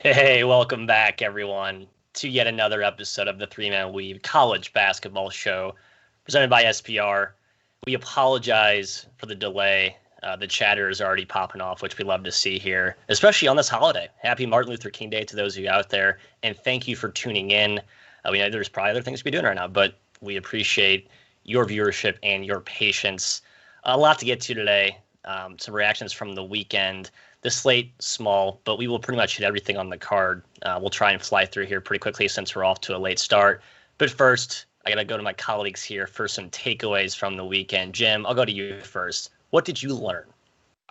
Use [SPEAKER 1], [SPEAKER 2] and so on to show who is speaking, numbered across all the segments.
[SPEAKER 1] Hey, welcome back, everyone, to yet another episode of the Three-Man Weave College Basketball Show, presented by SPR. We apologize for the delay. The chatter is already popping off, which we love to see here, especially on this holiday. Happy Martin Luther King Day to those of you out there, and thank you for tuning in. We know there's probably other things to be doing right now, but we appreciate your viewership and your patience. A lot to get to today. Some reactions from the weekend. The slate small, but we will pretty much hit everything on the card. We'll try and fly through here pretty quickly since we're off to a late start. But first, I got to go to my colleagues here for some takeaways from the weekend. Jim, I'll go to you first. What did you learn?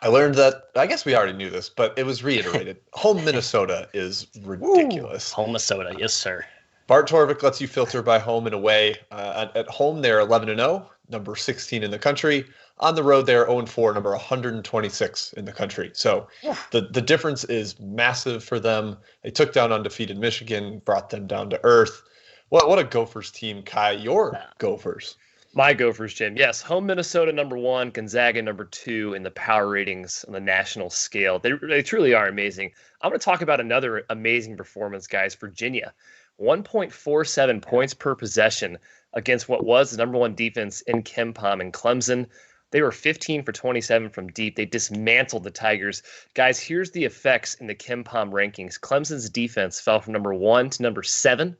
[SPEAKER 2] I learned that, I guess we already knew this, but it was reiterated. Home Minnesota is ridiculous.
[SPEAKER 1] Home Minnesota, yes, sir.
[SPEAKER 2] Bart Torvik lets you filter by home and away. At home, they're 11-0, number 16 in the country. On the road, they're 0-4, number 126 in the country. So the difference is massive for them. They took down undefeated Michigan, brought them down to earth. What a Gophers team, Ky. Your Gophers.
[SPEAKER 3] My Gophers, Jim. Yes, home Minnesota number 1, Gonzaga number 2 in the power ratings on the national scale. They truly are amazing. I'm going to talk about another amazing performance, guys. Virginia, 1.47 points per possession against what was the number 1 defense in KenPom and Clemson. They were 15 for 27 from deep. They dismantled the Tigers. Guys, here's the effects in the KenPom rankings. Clemson's defense fell from number 1 to number 7.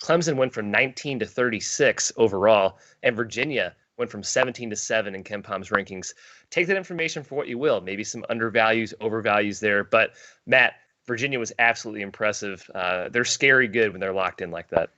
[SPEAKER 3] Clemson went from 19 to 36 overall, and Virginia went from 17 to 7 in KenPom's rankings. Take that information for what you will. Maybe some undervalues, overvalues there. But, Matt, Virginia was absolutely impressive. They're scary good when they're locked in like that.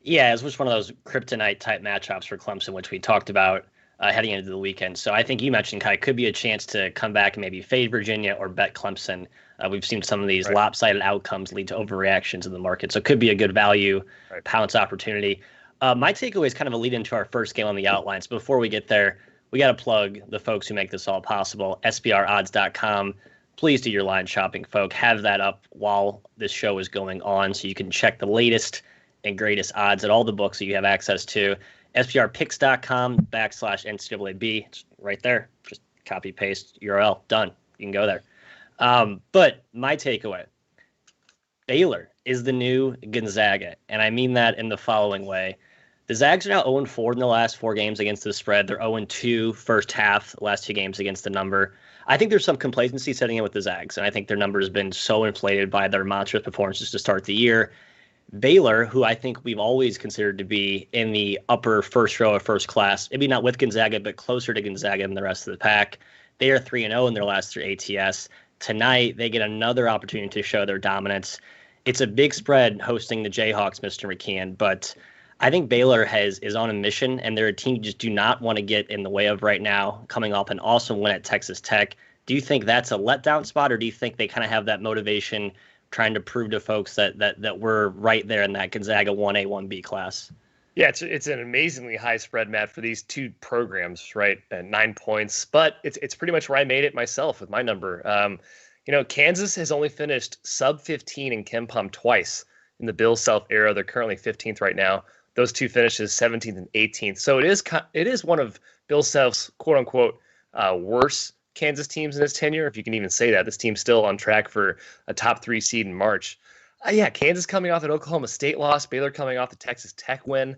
[SPEAKER 1] Yeah, it was one of those kryptonite-type matchups for Clemson, which we talked about heading into the weekend. So I think you mentioned, Ky, could be a chance to come back and maybe fade Virginia or bet Clemson. We've seen some of these lopsided outcomes lead to overreactions in the market. So it could be a good value, pounce opportunity. My takeaway is kind of a lead into our first game on the outlines. Before we get there, we got to plug the folks who make this all possible, SPRodds.com. Please do your line shopping, folk. Have that up while this show is going on so you can check the latest and greatest odds at all the books that you have access to. SPRpicks.com/NCAAB. It's right there. Just copy, paste, URL. Done. You can go there. But my takeaway, Baylor is the new Gonzaga. And I mean that in the following way. The Zags are now 0-4 in the last 4 games against the spread. They're 0-2 first half, the last 2 games against the number. I think there's some complacency setting in with the Zags, and I think their number has been so inflated by their monstrous performances to start the year. Baylor, who I think we've always considered to be in the upper first row of first class, maybe not with Gonzaga, but closer to Gonzaga than the rest of the pack. They are 3-0 in their last 3 ATS. Tonight, they get another opportunity to show their dominance. It's a big spread hosting the Jayhawks, Mr. McKeon, but I think Baylor is on a mission, and they're a team you just do not want to get in the way of right now, coming off an awesome win at Texas Tech. Do you think that's a letdown spot, or do you think they kind of have that motivation trying to prove to folks that we're right there in that Gonzaga 1A, 1B class?
[SPEAKER 3] Yeah, it's an amazingly high spread, Matt, for these 2 programs, right? At 9 points, but it's pretty much where I made it myself with my number. Kansas has only finished sub 15 in KenPom twice in the Bill Self era. They're currently 15th right now. Those 2 finishes, 17th and 18th. So it is one of Bill Self's quote unquote worst Kansas teams in his tenure, if you can even say that. This team's still on track for a top 3 seed in March. Kansas coming off an Oklahoma State loss, Baylor coming off the Texas Tech win.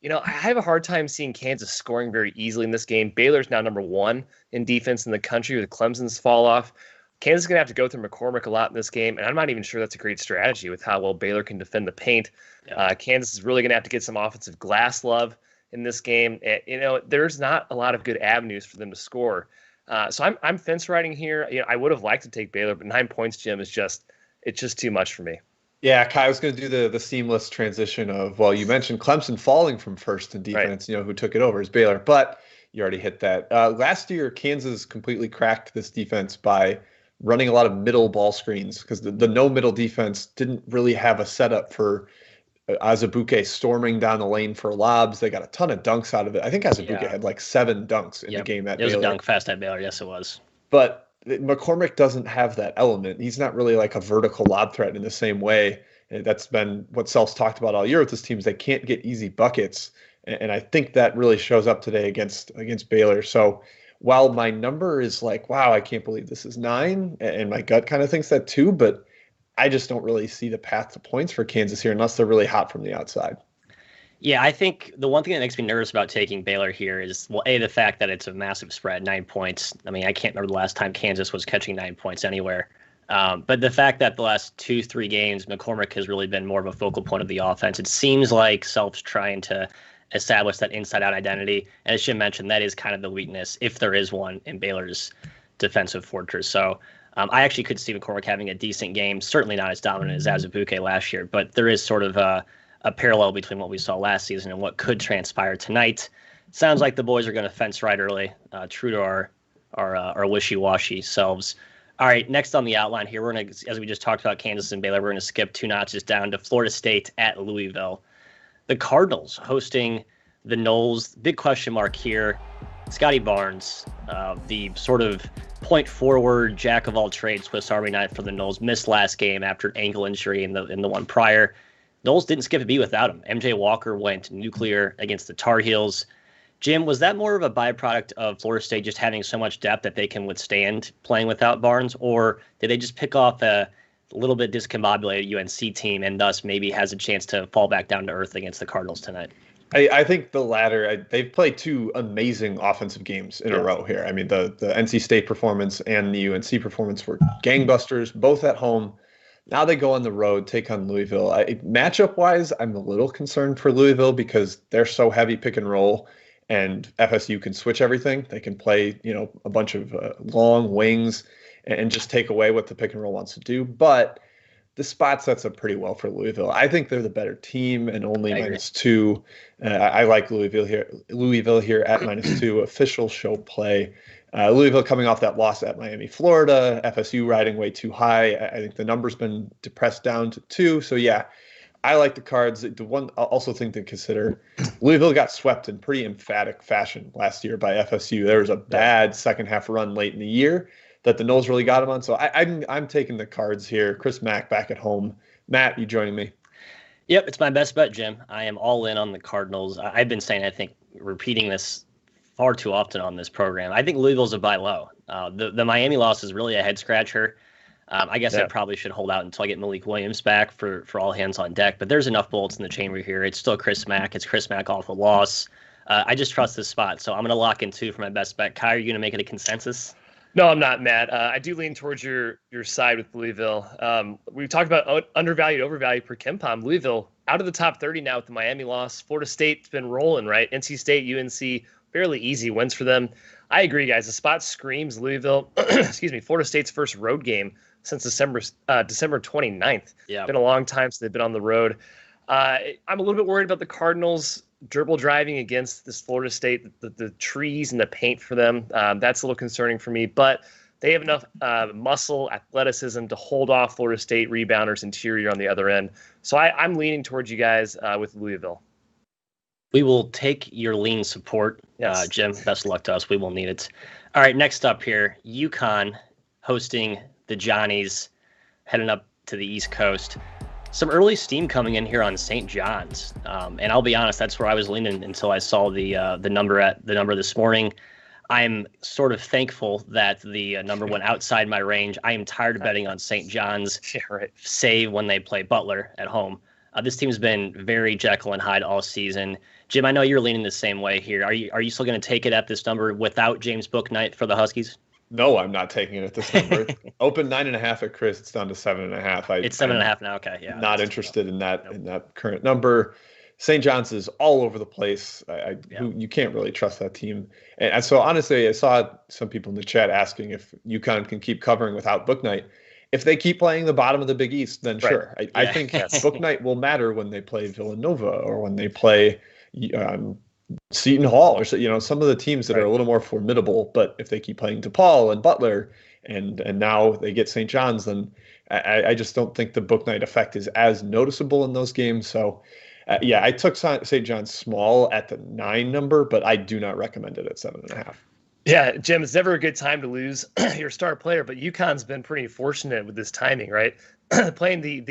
[SPEAKER 3] I have a hard time seeing Kansas scoring very easily in this game. Baylor's now number 1 in defense in the country with Clemson's fall off. Kansas is going to have to go through McCormick a lot in this game, and I'm not even sure that's a great strategy with how well Baylor can defend the paint. Yeah. Kansas is really going to have to get some offensive glass love in this game. There's not a lot of good avenues for them to score. So I'm fence riding here. I would have liked to take Baylor, but 9 points, Jim, it's just too much for me.
[SPEAKER 2] Yeah, Ky was going to do the seamless transition of, well, you mentioned Clemson falling from first in defense, who took it over is Baylor, but you already hit that. Last year, Kansas completely cracked this defense by running a lot of middle ball screens because the no middle defense didn't really have a setup for Azubuike storming down the lane for lobs. They got a ton of dunks out of it. I think Azubuike had like 7 dunks in the game at Baylor.
[SPEAKER 1] It was a dunk fest at Baylor. Yes, it was.
[SPEAKER 2] But McCormick doesn't have that element. He's not really like a vertical lob threat in the same way. And that's been what Self's talked about all year with this team is they can't get easy buckets. And I think that really shows up today against Baylor. So while my number is like, wow, I can't believe this is 9, and my gut kind of thinks that too, but I just don't really see the path to points for Kansas here unless they're really hot from the outside.
[SPEAKER 1] Yeah, I think the one thing that makes me nervous about taking Baylor here is, well, the fact that it's a massive spread, 9 points. I mean, I can't remember the last time Kansas was catching 9 points anywhere. But the fact that the last 2-3 games, McCormick has really been more of a focal point of the offense. It seems like Self's trying to establish that inside-out identity. And as Jim mentioned, that is kind of the weakness, if there is one, in Baylor's defensive fortress. So I actually could see McCormick having a decent game, certainly not as dominant as Azubuike last year, but there is sort of a parallel between what we saw last season and what could transpire tonight. Sounds like the boys are going to fence right early, true to our wishy-washy selves. All right, next on the outline here, we're going to, as we just talked about Kansas and Baylor, we're going to skip 2 notches down to Florida State at Louisville. The Cardinals hosting the Noles. Big question mark here. Scotty Barnes, the sort of point forward, jack of all trades, Swiss Army knife for the Noles, missed last game after an ankle injury in the one prior. Noles didn't skip a beat without him. MJ Walker went nuclear against the Tar Heels. Jim, was that more of a byproduct of Florida State just having so much depth that they can withstand playing without Barnes, or did they just pick off a little bit discombobulated UNC team and thus maybe has a chance to fall back down to earth against the Cardinals tonight?
[SPEAKER 2] I think the latter. They've played 2 amazing offensive games in a row here. I mean, the NC State performance and the UNC performance were gangbusters, both at home. Now they go on the road, take on Louisville. Matchup-wise, I'm a little concerned for Louisville because they're so heavy pick and roll, and FSU can switch everything. They can play, a bunch of long wings and just take away what the pick and roll wants to do. But the spot sets up pretty well for Louisville. I think they're the better team, and only -2. I like Louisville here at -2. Official show play. Louisville coming off that loss at Miami, Florida. FSU riding way too high. I think the number's been depressed down to 2. So, yeah, I like the Cards. The one also thing to consider, Louisville got swept in pretty emphatic fashion last year by FSU. There was a bad second half run late in the year that the Noles really got them on. So I'm taking the Cards here. Chris Mack back at home. Matt, you joining me?
[SPEAKER 1] Yep, it's my best bet, Jim. I am all in on the Cardinals. I've been saying, I think, repeating this far too often on this program. I think Louisville's a buy low. The Miami loss is really a head scratcher. I guess I probably should hold out until I get Malik Williams back for all hands on deck. But there's enough bullets in the chamber here. It's still Chris Mack. It's Chris Mack off a loss. I just trust this spot. So I'm going to lock in 2 for my best bet. Ky, are you going to make it a consensus?
[SPEAKER 3] No, I'm not, Matt. I do lean towards your side with Louisville. We've talked about undervalued, overvalued per KenPom. Louisville out of the top 30 now with the Miami loss. Florida State's been rolling, right? NC State, UNC, fairly easy wins for them. I agree, guys. The spot screams Louisville. Excuse me, Florida State's first road game since December 29th. Yeah, been a long time since they've been on the road. I'm a little bit worried about the Cardinals dribble driving against this Florida State, the trees and the paint for them. That's a little concerning for me, but they have enough muscle, athleticism to hold off Florida State rebounders interior on the other end. So I'm leaning towards you guys with Louisville.
[SPEAKER 1] We will take your lean support, yes. Jim. Best of luck to us. We will need it. All right, next up here, Uconn hosting the Johnnies, heading up to the East Coast. Some early steam coming in here on St. John's, and I'll be honest, that's where I was leaning until I saw the number this morning. I'm sort of thankful that the number went outside my range. I am tired of betting on St. John's, save when they play Butler at home. This team's been very Jekyll and Hyde all season. Jim, I know you're leaning the same way here. Are you still going to take it at this number without James Bouknight for the Huskies?
[SPEAKER 2] No, I'm not taking it at this number. Open 9.5 at Chris. It's down to 7.5.
[SPEAKER 1] It's 7.5 now. Okay, yeah.
[SPEAKER 2] Not interested in that in that current number. St. John's is all over the place. You can't really trust that team. And so honestly, I saw some people in the chat asking if UConn can keep covering without Bouknight. If they keep playing the bottom of the Big East, then sure. I think Bouknight will matter when they play Villanova or when they play Seton Hall or some of the teams that are a little more formidable. But if they keep playing DePaul and Butler and now they get St. John's, then I just don't think the Bouknight effect is as noticeable in those games. So I took St. John's small at the 9 number, but I do not recommend it at 7.5.
[SPEAKER 3] Yeah, Jim, it's never a good time to lose your star player, but UConn's been pretty fortunate with this timing, right? Playing the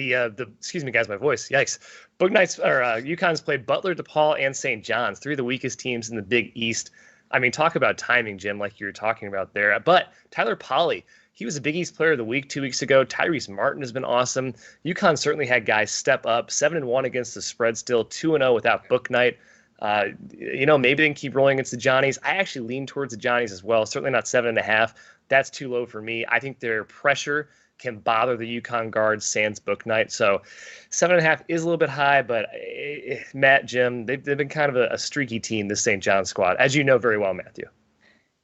[SPEAKER 3] excuse me, guys, my voice, yikes. UConn's played Butler, DePaul, and St. John's, 3 of the weakest teams in the Big East. I mean, talk about timing, Jim, like you were talking about there. But Tyler Polley, he was a Big East Player of the Week 2 weeks ago. Tyrese Martin has been awesome. UConn certainly had guys step up, 7-1 against the spread, still 2-0 without Book Night. Maybe they can keep rolling against the Johnnies. I actually lean towards the Johnnies as well. Certainly not 7.5. That's too low for me. I think their pressure can bother the UConn guards sans Book Night. So 7.5 is a little bit high, but Matt, Jim, they've been kind of a streaky team, this St. John squad, as you know very well, Matthew.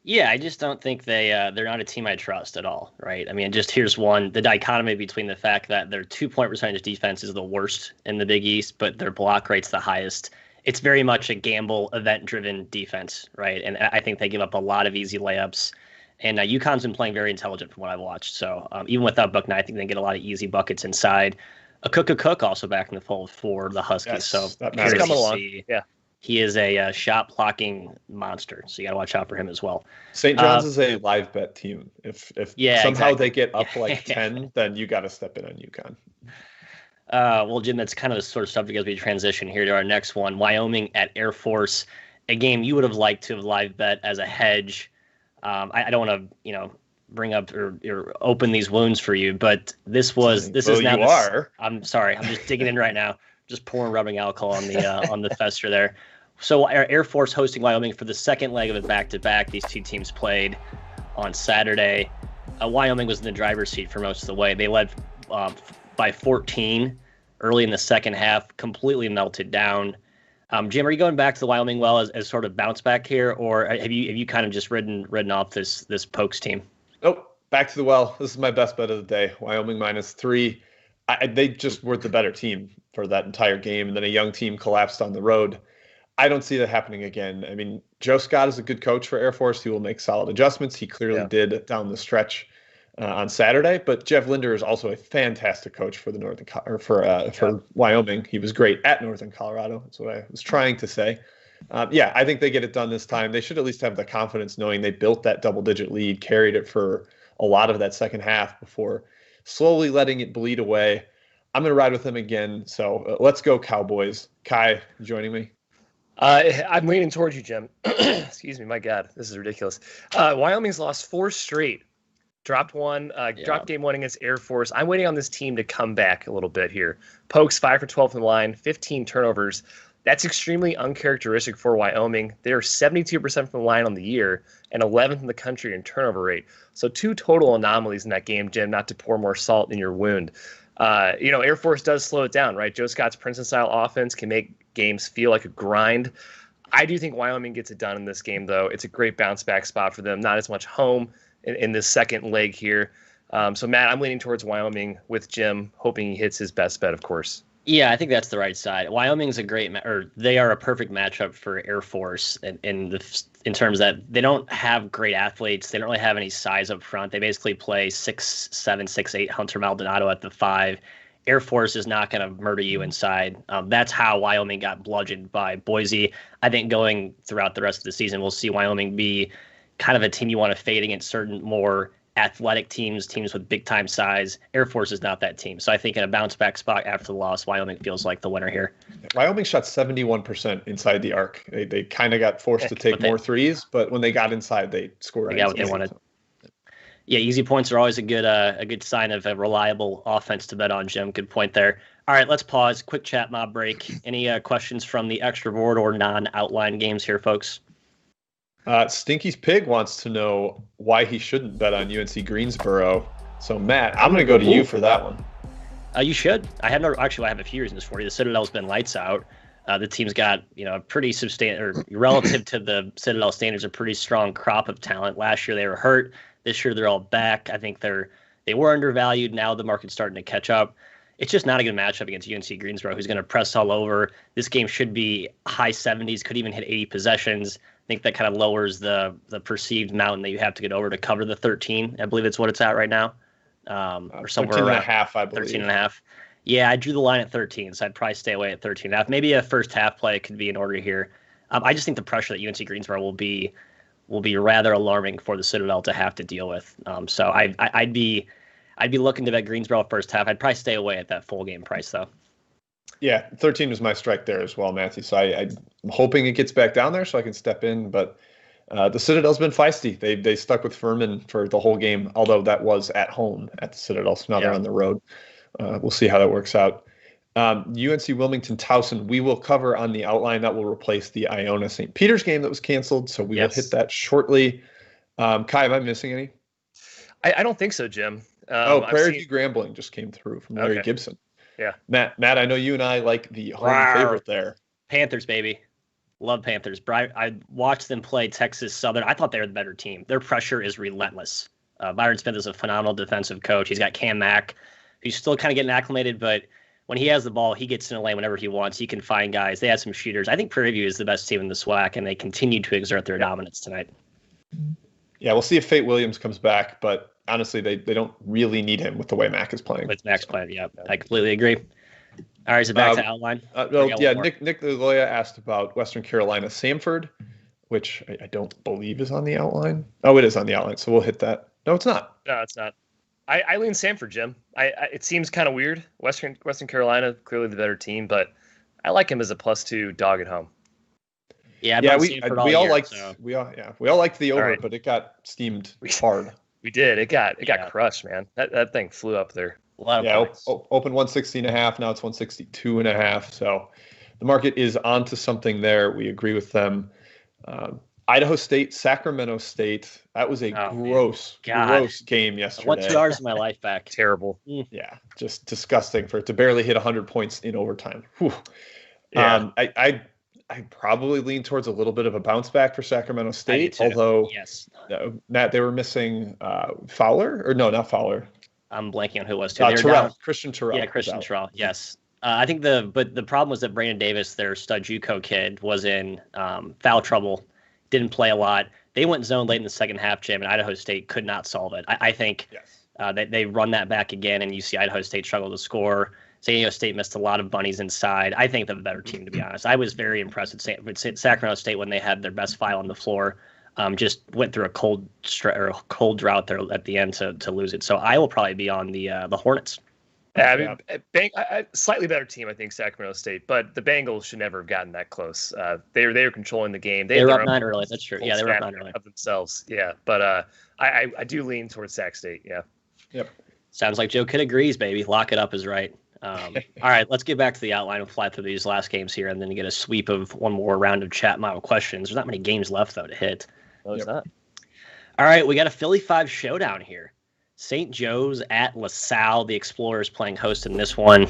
[SPEAKER 1] Yeah, I just don't think they're not a team I trust at all, right? I mean, just here's the dichotomy between the fact that their 2-point percentage defense is the worst in the Big East, but their block rate's the highest. It's very much a gamble, event-driven defense, right? And I think they give up a lot of easy layups. And UConn's been playing very intelligent from what I've watched. So even without Book Night, I think they get a lot of easy buckets inside. Cook also back in the fold for the Huskies.
[SPEAKER 2] Yes,
[SPEAKER 1] so
[SPEAKER 3] he's coming along. Yeah.
[SPEAKER 1] He is a shot blocking monster, so you got to watch out for him as well.
[SPEAKER 2] St. John's is a live bet team. If somehow
[SPEAKER 1] exactly.
[SPEAKER 2] they get up like 10, then you got to step in on UConn.
[SPEAKER 1] Well, Jim, that's kind of the sort of subject as we transition here to our next one. Wyoming at Air Force, a game you would have liked to have live bet as a hedge. I don't want to, bring up or open these wounds for you, but I'm sorry, I'm just digging in right now, just pouring rubbing alcohol on the fester there. So Air Force hosting Wyoming for the second leg of it back-to-back. These two teams played on Saturday. Wyoming was in the driver's seat for most of the way. They led by 14 early in the second half, completely melted down. Jim, are you going back to the Wyoming well as sort of bounce back here, or have you kind of just ridden off this Pokes team?
[SPEAKER 2] Oh, back to the well. This is my best bet of the day. Wyoming -3. They just were the better team for that entire game, and then a young team collapsed on the road. I don't see that happening again. I mean, Joe Scott is a good coach for Air Force. He will make solid adjustments. He clearly did down the stretch on Saturday. But Jeff Linder is also a fantastic coach for the for Wyoming. He was great at Northern Colorado. That's what I was trying to say. I think they get it done this time. They should at least have the confidence knowing they built that double-digit lead, carried it for a lot of that second half before slowly letting it bleed away. I'm going to ride with them again. So let's go Cowboys. Ky, you joining me?
[SPEAKER 3] I'm leaning towards you, Jim. Excuse me. My God, this is ridiculous. Wyoming's lost 4 straight. Dropped game 1 against Air Force. I'm waiting on this team to come back a little bit here. Pokes 5 for 12 from the line, 15 turnovers. That's extremely uncharacteristic for Wyoming. They're 72% from the line on the year and 11th in the country in turnover rate. So 2 total anomalies in that game, Jim, not to pour more salt in your wound. Air Force does slow it down, right? Joe Scott's Princeton-style offense can make games feel like a grind. I do think Wyoming gets it done in this game, though. It's a great bounce-back spot for them. Not as much home in this second leg here. So, Matt, I'm leaning towards Wyoming with Jim, hoping he hits his best bet, of course.
[SPEAKER 1] Yeah, I think that's the right side. Wyoming's they are a perfect matchup for Air Force in terms that they don't have great athletes. They don't really have any size up front. They basically play 6'7", 6'8", Hunter Maldonado at the 5. Air Force is not going to murder you inside. That's how Wyoming got bludgeoned by Boise. I think going throughout the rest of the season, we'll see Wyoming be kind of a team you want to fade against certain more athletic teams with big-time size. Air Force is not that team. So I think in a bounce-back spot after the loss, Wyoming feels like the winner here.
[SPEAKER 2] Wyoming shot 71% inside the arc. They kind of got forced to take more threes, but when they got inside, they scored.
[SPEAKER 1] They got what they wanted. Yeah, easy points are always a good sign of a reliable offense to bet on, Jim. Good point there. All right, let's pause. Quick chat mob break. Any questions from the extra board or non-outline games here, folks?
[SPEAKER 2] Stinky's Pig wants to know why he shouldn't bet on UNC Greensboro. So, Matt, I'm going to go to you for that one.
[SPEAKER 1] You should. I have a few reasons for you. The Citadel's been lights out. The team's got a pretty substantial, relative to the Citadel standards, a pretty strong crop of talent. Last year they were hurt. This year they're all back. I think they were undervalued. Now the market's starting to catch up. It's just not a good matchup against UNC Greensboro, who's going to press all over. This game should be high 70s, could even hit 80 possessions. I think that kind of lowers the perceived mountain that you have to get over to cover the 13. I believe it's what it's at right now, or somewhere
[SPEAKER 2] 13
[SPEAKER 1] around
[SPEAKER 2] and a half, I believe.
[SPEAKER 1] 13 and a half. Yeah, I drew the line at 13, so I'd probably stay away at 13 and a half. Maybe a first half play could be in order here. I just think the pressure that UNC Greensboro will be rather alarming for the Citadel to have to deal with. So I'd be looking to bet Greensboro first half. I'd probably stay away at that full game price though.
[SPEAKER 2] Yeah, 13 was my strike there as well, Matthew. So I'm hoping it gets back down there so I can step in. But The Citadel's been feisty. They stuck with Furman for the whole game, although that was at home at the Citadel, so now they're on the road. We'll see how that works out. UNC Wilmington Towson, we will cover on the outline. That will replace the Iona St. Peter's game that was canceled, so we will hit that shortly. Ky, am I missing any?
[SPEAKER 3] I don't think so, Jim.
[SPEAKER 2] Prairie View Grambling just came through from Larry Gibson.
[SPEAKER 3] Yeah.
[SPEAKER 2] Matt, I know you and I like the home favorite there.
[SPEAKER 1] Panthers, baby. Love Panthers. I watched them play Texas Southern. I thought they were the better team. Their pressure is relentless. Byron Smith is a phenomenal defensive coach. He's got Cam Mack, who's still kind of getting acclimated, but when he has the ball, he gets in a lane whenever he wants. He can find guys. They have some shooters. I think Prairie View is the best team in the SWAC, and they continue to exert their dominance tonight.
[SPEAKER 2] Yeah, we'll see if Fate Williams comes back, but honestly, they don't really need him with the way Mack is playing.
[SPEAKER 1] With Mack's playing, yeah. I completely agree. All right, so back to outline.
[SPEAKER 2] Nick Loya asked about Western Carolina Samford, which I don't believe is on the outline. Oh, it is on the outline, so we'll hit that. No, it's not.
[SPEAKER 3] No, it's not. I lean Samford, Jim. It seems kind of weird. Western Carolina, clearly the better team, but I like him as a +2 dog at home.
[SPEAKER 1] Yeah,
[SPEAKER 2] we all liked the over, but it got steamed hard.
[SPEAKER 3] We did. It got crushed, man. That thing flew up there.
[SPEAKER 1] A lot of points.
[SPEAKER 2] Open 160.5. Now it's 162.5. So the market is onto something there. We agree with them. Idaho State, Sacramento State. That was a gross game yesterday.
[SPEAKER 1] I want 2 hours of my life back.
[SPEAKER 3] Terrible.
[SPEAKER 2] Yeah, just disgusting for it to barely hit 100 points in overtime. Whew.
[SPEAKER 3] Yeah.
[SPEAKER 2] I probably lean towards a little bit of a bounce back for Sacramento State, although Matt, they were missing Fowler, or no, not Fowler.
[SPEAKER 1] I'm blanking on who it was too.
[SPEAKER 2] Christian Terrell.
[SPEAKER 1] Yeah, Christian Terrell. Yes. I think the problem was that Brandon Davis, their stud JUCO kid, was in foul trouble, didn't play a lot. They went zone late in the second half, Jim, and Idaho State could not solve it. I think they run that back again, and you see Idaho State struggle to score. San Diego State missed a lot of bunnies inside. I think they're the better team, to be honest. I was very impressed with Sacramento State when they had their best file on the floor. Just went through a cold drought there at the end to lose it. So I will probably be on the Hornets.
[SPEAKER 3] Yeah, slightly better team, I think, Sacramento State, but the Bengals should never have gotten that close. They were controlling the game.
[SPEAKER 1] They were up 9 early. That's true. Yeah, they were up 9 early
[SPEAKER 3] of themselves. Yeah, but I do lean towards Sac State. Yeah.
[SPEAKER 2] Yep.
[SPEAKER 1] Sounds like Joe Kidd agrees, baby. Lock it up is right. All right, let's get back to the outline and fly through these last games here, and then get a sweep of one more round of chat mile questions. There's not many games left though to hit.
[SPEAKER 3] No, it's not.
[SPEAKER 1] All right, we got a Philly 5 showdown here. St. Joe's at LaSalle. The Explorers playing host in this one.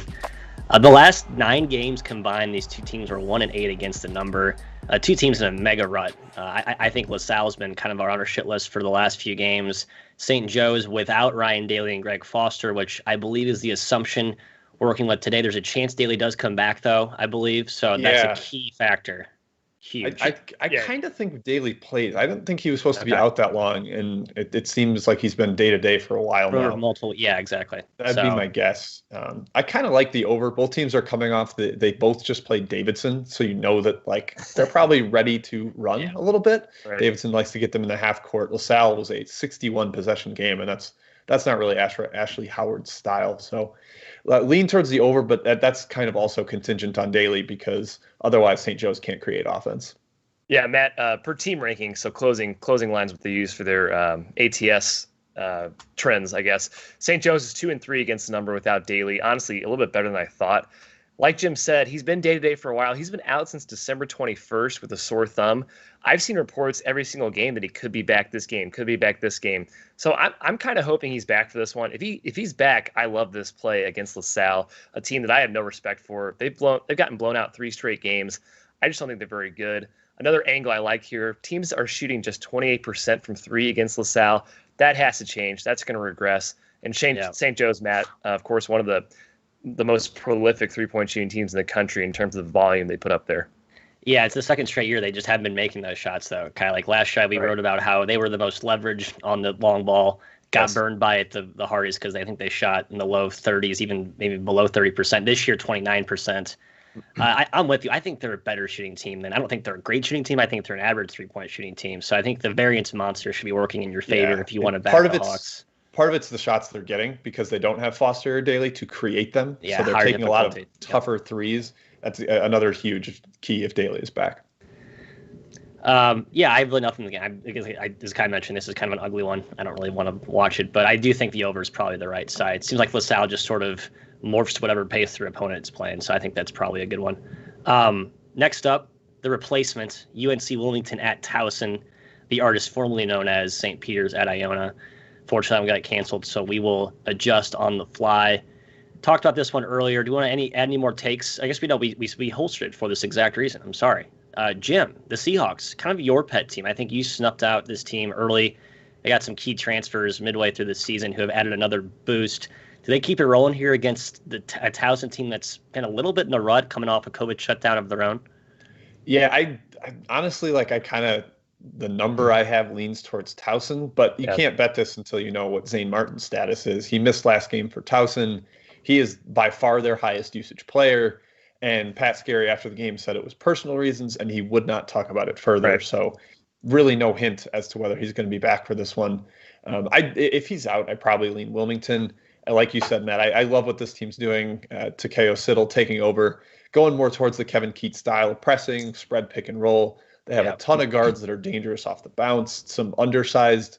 [SPEAKER 1] The last 9 games combined, these two teams were 1-8 against the number. Two teams in a mega rut. I think LaSalle's been kind of on our shit list for the last few games. St. Joe's without Ryan Daly and Greg Foster, which I believe is the assumption we're working with today. There's a chance Daly does come back, though, I believe. So that's a key factor. Huge.
[SPEAKER 2] I kind of think Daly played. I didn't think he was supposed to be out that long, and it seems like he's been day-to-day for a while now.
[SPEAKER 1] Yeah, exactly.
[SPEAKER 2] That'd be my guess. I kind of like the over. Both teams are coming off. They both just played Davidson, so you know that they're probably ready to run a little bit.
[SPEAKER 3] Right.
[SPEAKER 2] Davidson likes to get them in the half court. LaSalle was a 61 possession game, and that's not really Ashley Howard's style. So lean towards the over, but that's kind of also contingent on Daly because otherwise St. Joe's can't create offense.
[SPEAKER 3] Yeah, Matt, per team ranking, so closing lines what they use for their ATS trends, I guess. St. Joe's is 2-3 against the number without Daly. Honestly, a little bit better than I thought. Like Jim said, he's been day-to-day for a while. He's been out since December 21st with a sore thumb. I've seen reports every single game that he could be back this game, So I'm kind of hoping he's back for this one. If he's back, I love this play against LaSalle, a team that I have no respect for. They've gotten blown out 3 straight games. I just don't think they're very good. Another angle I like here, teams are shooting just 28% from 3 against LaSalle. That has to change. That's going to regress. And St. Joe's, Matt, of course, one of the most prolific three-point shooting teams in the country in terms of the volume they put up there.
[SPEAKER 1] Yeah, it's the second straight year they just haven't been making those shots, though. Kind of like last year, we wrote about how they were the most leveraged on the long ball, got burned by it the hardest because I think they shot in the low 30s, even maybe below 30%. This year, 29%. I'm with you. I think they're a better shooting team than I don't think they're a great shooting team. I think they're an average 3-point shooting team. So I think the variance monster should be working in your favor if you want to back the Hawks.
[SPEAKER 2] Part of it's the shots they're getting because they don't have Foster or Daly to create them.
[SPEAKER 1] Yeah,
[SPEAKER 2] so they're taking a lot of tougher threes. That's another huge key if Daly is back.
[SPEAKER 1] Yeah, I have really nothing. As Ky mentioned, this is kind of an ugly one. I don't really want to watch it, but I do think the over is probably the right side. It seems like LaSalle just sort of morphs to whatever pace their opponent is playing, so I think that's probably a good one. Next up, the replacement, UNC Wilmington at Towson. The artist formerly known as St. Peter's at Iona. Fortunately, we got it canceled, so we will adjust on the fly. Talked about this one earlier. Do you want to add any more takes? I guess we know we holstered it for this exact reason. I'm sorry. Jim, the Seahawks, kind of your pet team. I think you snuffed out this team early. They got some key transfers midway through the season who have added another boost. Do they keep it rolling here against a Towson team that's been a little bit in the rut coming off a COVID shutdown of their own?
[SPEAKER 2] Yeah, I honestly, the number I have leans towards Towson, but you can't bet this until you know what Zane Martin's status is. He missed last game for Towson. He is by far their highest usage player. And Pat Scarry after the game said it was personal reasons and he would not talk about it further. Right. So really no hint as to whether he's going to be back for this one. If he's out, I probably lean Wilmington. Like you said, Matt, I love what this team's doing. Takeo Siddle taking over, going more towards the Kevin Keat style of pressing, spread pick and roll. They have a ton of guards that are dangerous off the bounce, some undersized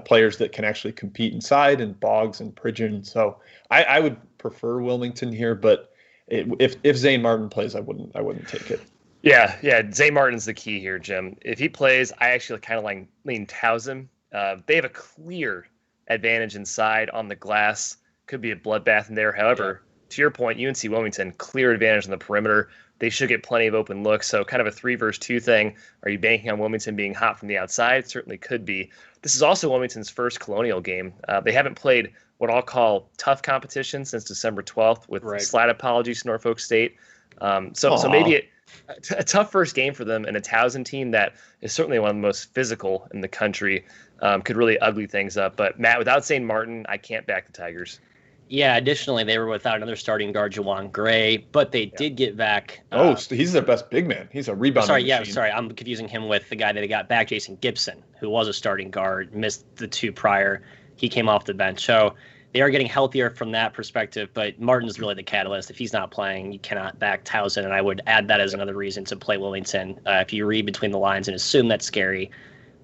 [SPEAKER 2] players that can actually compete inside, and Boggs and Pridgeon. So I would prefer Wilmington here, but if Zane Martin plays, I wouldn't take it.
[SPEAKER 3] Yeah. Zane Martin's the key here, Jim. If he plays, I actually kind of lean Towson. They have a clear advantage inside on the glass. Could be a bloodbath in there. However, to your point, UNC Wilmington, clear advantage on the perimeter. They should get plenty of open looks. So kind of a 3 versus 2 thing. Are you banking on Wilmington being hot from the outside? Certainly could be. This is also Wilmington's first Colonial game. They haven't played what I'll call tough competition since December 12th with slight apologies to Norfolk State. So maybe a tough first game for them, and a Towson team that is certainly one of the most physical in the country could really ugly things up. But Matt, without St. Martin, I can't back the Tigers.
[SPEAKER 1] Yeah, additionally, they were without another starting guard, Jawan Gray, but they did get back.
[SPEAKER 2] He's their best big man. He's a rebounding machine.
[SPEAKER 1] I'm confusing him with the guy that they got back, Jason Gibson, who was a starting guard, missed the 2 prior. He came off the bench. So they are getting healthier from that perspective, but Martin's really the catalyst. If he's not playing, you cannot back Towson, and I would add that as another reason to play Wilmington. If you read between the lines and assume that's scary,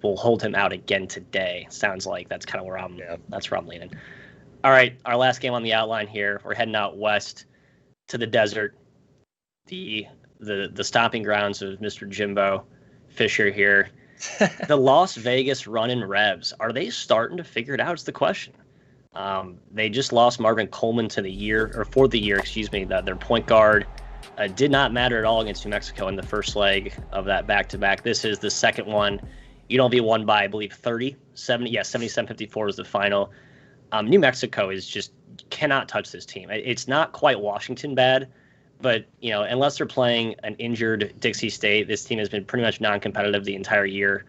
[SPEAKER 1] we'll hold him out again today. Sounds like that's kind of where that's where I'm leaning. All right, our last game on the outline here. We're heading out west to the desert, the stomping grounds of Mr. Jimbo Fisher here. The Las Vegas Runnin' Revs, are they starting to figure it out is the question. They just lost Marvin Coleman for the year, their point guard. Did not matter at all against New Mexico in the first leg of that back-to-back. This is the second one. UNLV won by, I believe, 77-54 was the final. New Mexico is just cannot touch this team. It's not quite Washington bad, but unless they're playing an injured Dixie State, this team has been pretty much non-competitive the entire year,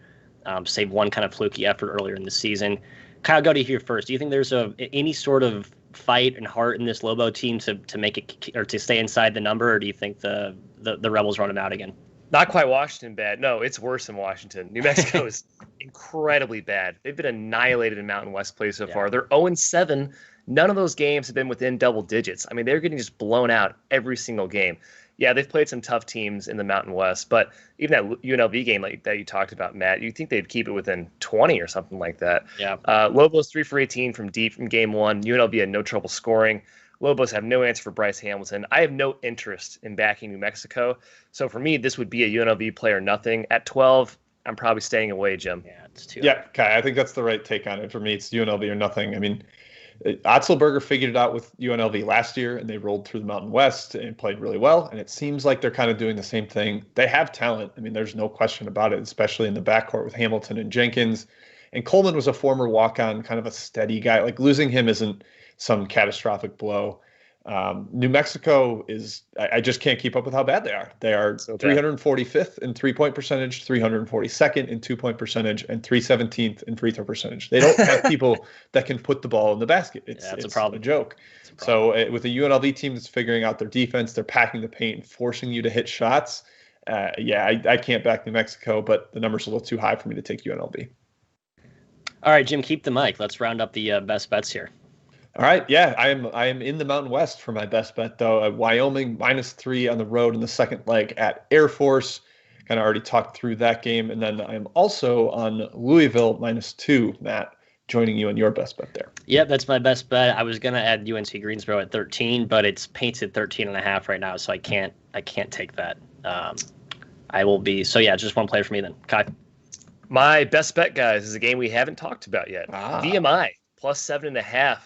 [SPEAKER 1] save one kind of fluky effort earlier in the season. Kyle, go to you first. Do you think there's any sort of fight and heart in this Lobo team to make it or to stay inside the number, or do you think the Rebels run them out again?
[SPEAKER 3] Not quite Washington bad. No, it's worse than Washington. New Mexico is incredibly bad. They've been annihilated in Mountain West play so far. They're 0-7. None of those games have been within double digits. I mean, they're getting just blown out every single game. Yeah, they've played some tough teams in the Mountain West, but even that UNLV game that you talked about, Matt, you'd think they'd keep it within 20 or something like that.
[SPEAKER 1] Yeah.
[SPEAKER 3] Lobos 3 for 18 from deep from game 1. UNLV had no trouble scoring. Lobos have no answer for Bryce Hamilton. I have no interest in backing New Mexico. So for me, this would be a UNLV play or nothing. At 12, I'm probably staying away, Jim.
[SPEAKER 1] Yeah, it's too
[SPEAKER 2] high. Kai, I think that's the right take on it. For me, it's UNLV or nothing. I mean, Otzelberger figured it out with UNLV last year, and they rolled through the Mountain West and played really well. And it seems like they're kind of doing the same thing. They have talent. I mean, there's no question about it, especially in the backcourt with Hamilton and Jenkins. And Coleman was a former walk-on, kind of a steady guy. Like, losing him isn't some catastrophic blow. New Mexico is, I just can't keep up with how bad they are. They are 345th in 3-point percentage, 342nd in 2-point percentage, and 317th in free throw percentage. They don't have people that can put the ball in the basket. It's a problem. A joke. So with a UNLV team that's figuring out their defense, they're packing the paint and forcing you to hit shots. I can't back New Mexico, but the number's a little too high for me to take UNLV.
[SPEAKER 1] All right, Jim, keep the mic. Let's round up the best bets here.
[SPEAKER 2] All right. Yeah, I am in the Mountain West for my best bet, though. Wyoming -3 on the road in the second leg at Air Force. kind of already talked through that game. And then I'm also on Louisville -2, Matt, joining you on your best bet there.
[SPEAKER 1] Yep, that's my best bet. I was going to add UNC Greensboro at 13, but it's painted 13.5 right now, so I can't take that. I will be, so yeah, just one player for me then. Ky.
[SPEAKER 3] My best bet, guys, is a game we haven't talked about yet. VMI +7.5,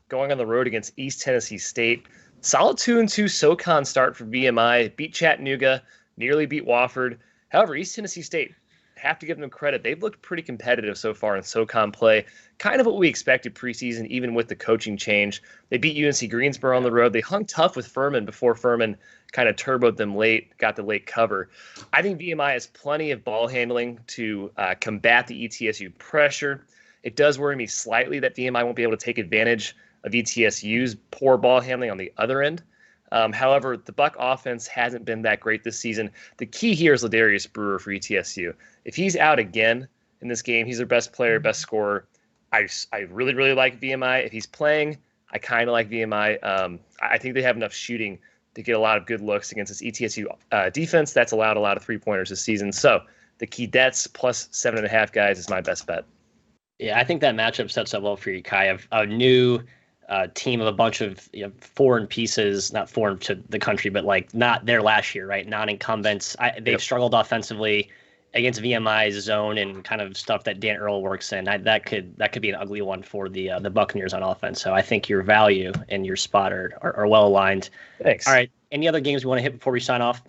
[SPEAKER 3] going on the road against East Tennessee State. Solid 2-2 SoCon start for VMI. Beat Chattanooga, nearly beat Wofford. However, East Tennessee State, have to give them credit. They've looked pretty competitive so far in SoCon play. Kind of what we expected preseason, even with the coaching change. They beat UNC Greensboro on the road. They hung tough with Furman before Furman kind of turboed them late, got the late cover. I think VMI has plenty of ball handling to combat the ETSU pressure. It does worry me slightly that VMI won't be able to take advantage of ETSU's poor ball handling on the other end. However, the Buck offense hasn't been that great this season. The key here is Ladarius Brewer for ETSU. If he's out again in this game, he's their best player, best scorer. I really, really like VMI. If he's playing, I kind of like VMI. I think they have enough shooting to get a lot of good looks against this ETSU defense that's allowed a lot of three-pointers this season. So the Keydets +7.5, guys, is my best bet.
[SPEAKER 1] Yeah, I think that matchup sets up well for you, Ky. A new team of a bunch of foreign pieces, not foreign to the country, but like not there last year, right? Non-incumbents. They've struggled offensively against VMI's zone and kind of stuff that Dan Earl works in. That could be an ugly one for the Buccaneers on offense. So I think your value and your spot are well aligned.
[SPEAKER 3] Thanks.
[SPEAKER 1] All right. Any other games we want to hit before we sign off?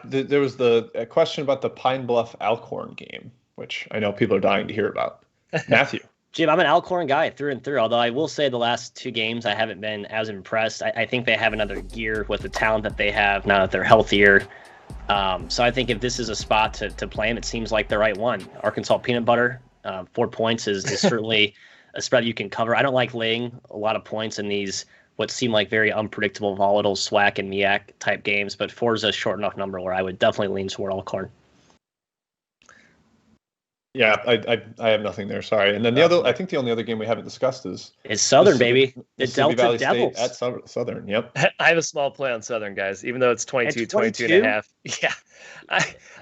[SPEAKER 2] There was a question about the Pine Bluff Alcorn game, which I know people are dying to hear about. Matthew.
[SPEAKER 1] Jim, I'm an Alcorn guy through and through, although I will say the last two games I haven't been as impressed. I think they have another gear with the talent that they have now that they're healthier. So I think if this is a spot to play them, it seems like the right one. Arkansas Peanut Butter, 4 points is certainly a spread you can cover. I don't like laying a lot of points in these what seem like very unpredictable, volatile SWAC and MEAC type games, but 4 is a short enough number where I would definitely lean toward Alcorn.
[SPEAKER 2] Yeah, I have nothing there. Sorry. And then I think the only other game we haven't discussed is
[SPEAKER 1] Southern, baby. The Delta
[SPEAKER 2] Valley
[SPEAKER 1] Devils
[SPEAKER 2] State at Southern. Yep.
[SPEAKER 3] I have a small play on Southern, guys, even though it's 22.5. Yeah.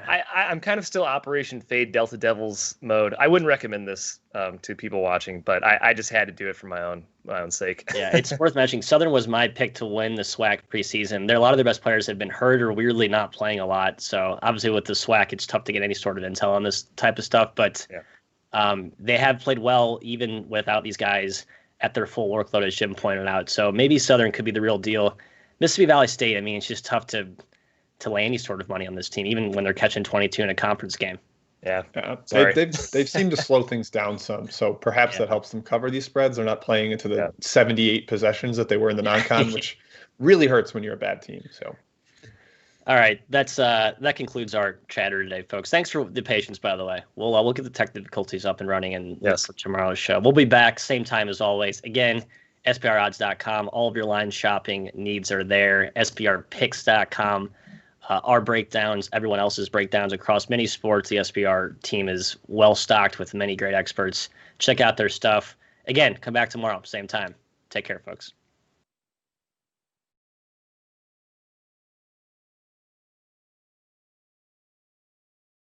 [SPEAKER 3] I'm kind of still Operation Fade Delta Devils mode. I wouldn't recommend this to people watching, but I just had to do it for my own sake.
[SPEAKER 1] Yeah, it's worth mentioning. Southern was my pick to win the SWAC preseason. A lot of their best players have been hurt or weirdly not playing a lot. So obviously with the SWAC, it's tough to get any sort of intel on this type of stuff. But they have played well even without these guys at their full workload, as Jim pointed out. So maybe Southern could be the real deal. Mississippi Valley State, I mean, it's just tough to lay any sort of money on this team, even when they're catching 22 in a conference game.
[SPEAKER 3] Yeah.
[SPEAKER 2] They've seemed to slow things down some, so perhaps that helps them cover these spreads. They're not playing into the 78 possessions that they were in the non-con, which really hurts when you're a bad team. So,
[SPEAKER 1] all right, that concludes our chatter today, folks. Thanks for the patience, by the way. We'll get the tech difficulties up and running and for tomorrow's show. We'll be back same time as always. Again, SPRodds.com. All of your line shopping needs are there. SPRpicks.com. Our breakdowns, everyone else's breakdowns across many sports. The SBR team is well stocked with many great experts. Check out their stuff. Again, come back tomorrow, same time. Take care, folks.